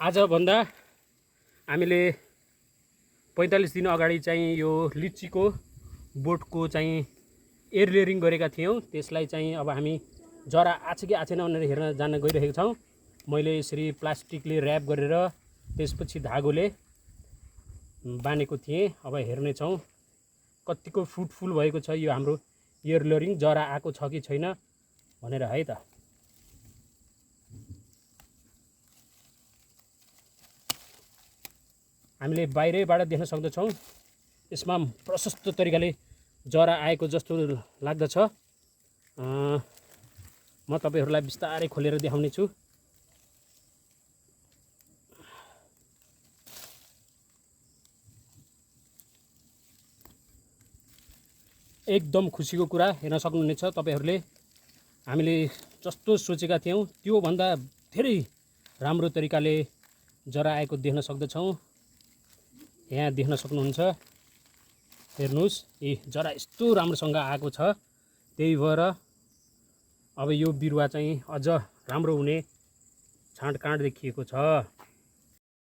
आजभन्दा हामीले 45 दिन अगाडि चाहिँ यो लिचीको बोटको चाहिँ एयर लेयरिङ गरेका थियौँ। त्यसलाई चाहिँ अब हामी जरा आछ कि आछेन भनेर हेर्न जान गइरहेका छौँ। मैले यसरी प्लास्टिकले र्याप गरेर त्यसपछि धागोले बानेको थिएँ। अब हेर्ने छौँ कतिको फ्रुटफुल भएको छ यो हाम्रो एयर लेयरिङ, जरा आएको छ कि छैन भनेर है त। हामीले बाहिरैबाट देख्न सक्दछौँ यसमा प्रशस्त तरिकाले जरा आएको जस्तो लाग्दछ। म तपाईहरुलाई बिस्तारै खोलेर देखाउने छु। एकदम खुसीको कुरा हेर्न सक्नुहुनेछ तपाईहरुले। हामीले जस्तो सोचेका थियौं त्यो भन्दा धेरै राम्रो तरिकाले जरा आएको देख्न सक्दछौँ। यहाँ देख्न सक्नुहुन्छ, हेर्नुस्, जरा यस्तो राम्रोसँग आएको छ। त्यही भएर अब यो बिरुवा चाहिँ अझ राम्रो हुने छाँटकाँट देखिएको छ।